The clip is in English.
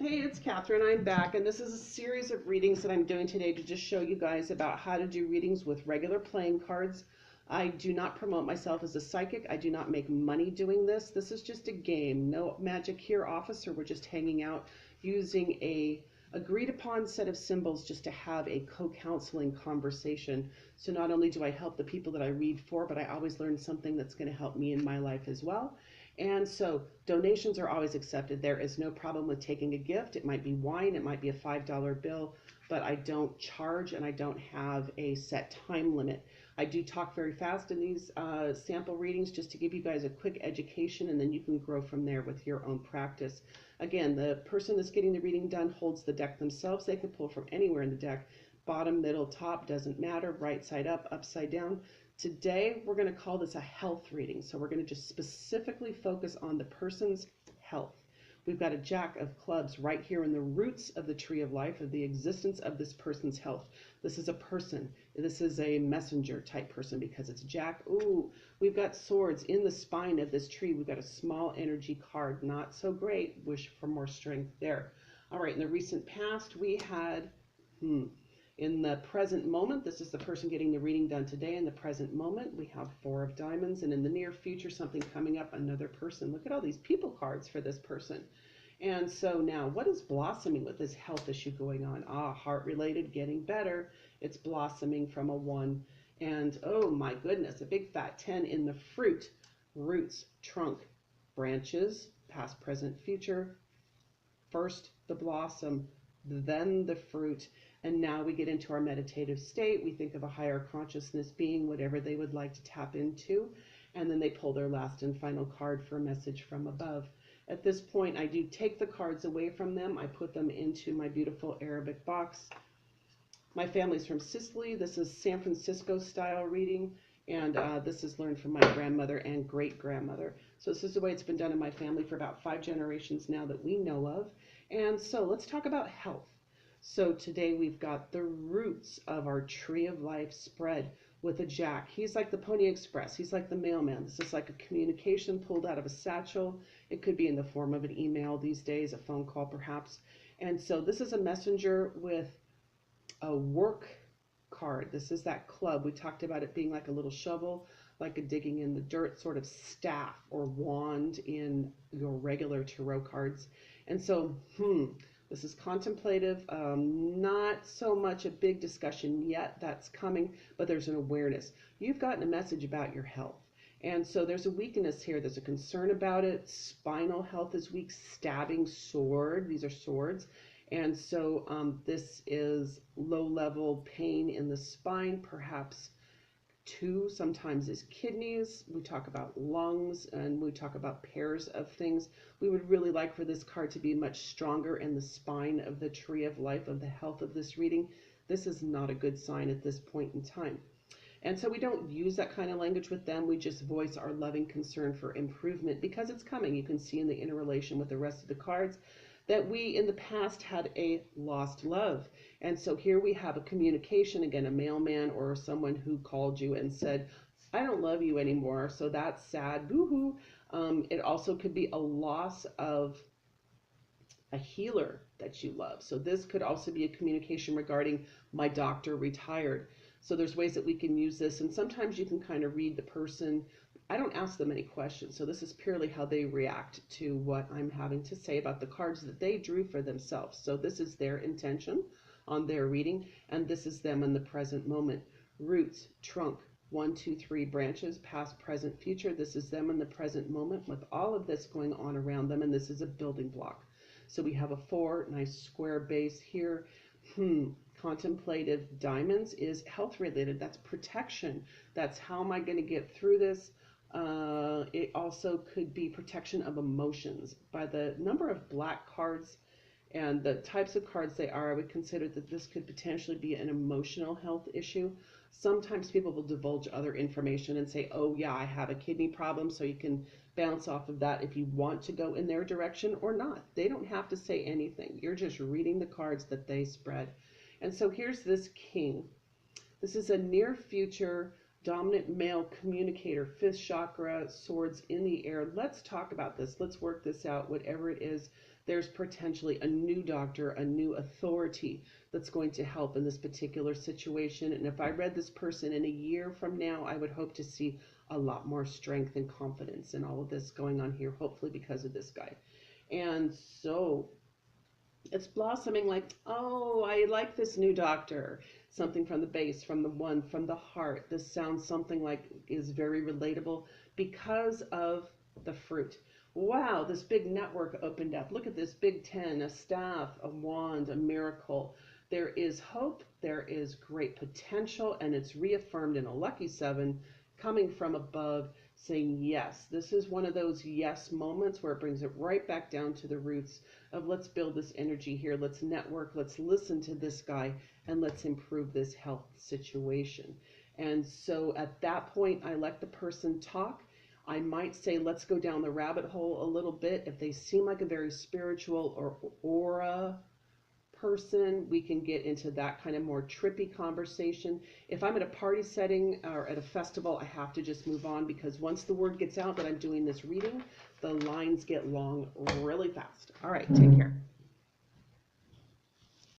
Hey, it's Catherine. I'm back, and this is a series of readings that I'm doing today to just show you guys about how to do readings with regular playing cards. I do not promote myself as a psychic. I do not make money doing this. This is just a game. No magic here, officer. We're just hanging out using a agreed upon set of symbols just to have a co-counseling conversation. So not only do I help the people that I read for, but I always learn something that's going to help me in my life as well. And so donations are always accepted. There is no problem with taking a gift. It might be wine, it might be a $5 bill, but I don't charge and I don't have a set time limit. I do talk very fast in these sample readings just to give you guys a quick education, and then you can grow from there with your own practice. Again, the person that's getting the reading done holds the deck themselves. They can pull from anywhere in the deck. Bottom, middle, top, doesn't matter. Right side up, upside down. Today, we're going to call this a health reading. So we're going to just specifically focus on the person's health. We've got a Jack of Clubs right here in the roots of the tree of life, of the existence of this person's health. This is a person. This is a messenger type person because it's Jack. Ooh, we've got swords in the spine of this tree. We've got a small energy card. Not so great. Wish for more strength there. All right, in the recent past, we had, in the present moment, this is the person getting the reading done today. In the present moment, we have Four of Diamonds. And in the near future, something coming up, another person. Look at all these people cards for this person. And so now, what is blossoming with this health issue going on? Heart-related, getting better. It's blossoming from a 1. And, oh my goodness, a big fat 10 in the fruit. Roots, trunk, branches, past, present, future. First the blossom, then the fruit. And now we get into our meditative state. We think of a higher consciousness being, whatever they would like to tap into. And then they pull their last and final card for a message from above. At this point, I do take the cards away from them. I put them into my beautiful Arabic box. My family's from Sicily. This is San Francisco style reading. And this is learned from my grandmother and great-grandmother. So this is the way it's been done in my family for about 5 generations now that we know of. And so let's talk about health. So today we've got the roots of our tree of life spread with a Jack. He's like the Pony Express. He's like the mailman. This is like a communication pulled out of a satchel. It could be in the form of an email these days, a phone call perhaps. And so this is a messenger with a work card. This is that club. We talked about it being like a little shovel, like a digging in the dirt sort of staff or wand in your regular tarot cards. And so, this is contemplative, not so much a big discussion yet, that's coming, but there's an awareness. You've gotten a message about your health. And so there's a weakness here, there's a concern about it. Spinal health is weak, stabbing, sword, these are swords. And so this is low-level pain in the spine, perhaps 2 sometimes is kidneys. We talk about lungs and we talk about pairs of things. We would really like for this card to be much stronger in the spine of the tree of life, of the health of this reading. This is not a good sign at this point in time. And so we don't use that kind of language with them. We just voice our loving concern for improvement because it's coming. You can see in the interrelation with the rest of the cards that we in the past had a lost love. And so here we have a communication, again, a mailman or someone who called you and said, I don't love you anymore. So that's sad, boo-hoo. It also could be a loss of a healer that you love. So this could also be a communication regarding my doctor retired. So there's ways that we can use this. And sometimes you can kind of read the person. I don't ask them any questions. So this is purely how they react to what I'm having to say about the cards that they drew for themselves. So this is their intention on their reading. And this is them in the present moment. Roots, trunk, 1, 2, 3 branches, past, present, future. This is them in the present moment with all of this going on around them. And this is a building block. So we have a 4, nice square base here. Contemplative diamonds is health related. That's protection. That's how am I going to get through this? It also could be protection of emotions. By the number of black cards and the types of cards they are, I would consider that this could potentially be an emotional health issue. Sometimes people will divulge other information and say, oh yeah, I have a kidney problem, so you can bounce off of that if you want to go in their direction or not. They don't have to say anything. You're just reading the cards that they spread. And so here's this king. This is a near future dominant male communicator, 5th chakra, swords in the air. Let's talk about this. Let's work this out, whatever it is there's potentially a new doctor, a new authority that's going to help in this particular situation. And if I read this person in a year from now, I would hope to see a lot more strength and confidence in all of this going on here, hopefully because of this guy. And so it's blossoming like, oh, I like this new doctor. Something from the base, from the one, from the heart. This sounds something like is very relatable because of the fruit. Wow, this big network opened up. Look at this big 10, a staff, a wand, a miracle. There is hope, there is great potential, and it's reaffirmed in a lucky 7 coming from above saying yes. This is one of those yes moments where it brings it right back down to the roots of let's build this energy here, let's network, let's listen to this guy, and let's improve this health situation. And so at that point, I let the person talk. I might say, let's go down the rabbit hole a little bit. If they seem like a very spiritual or aura person, we can get into that kind of more trippy conversation. If I'm at a party setting or at a festival, I have to just move on, because once the word gets out that I'm doing this reading, the lines get long really fast. All right, take care.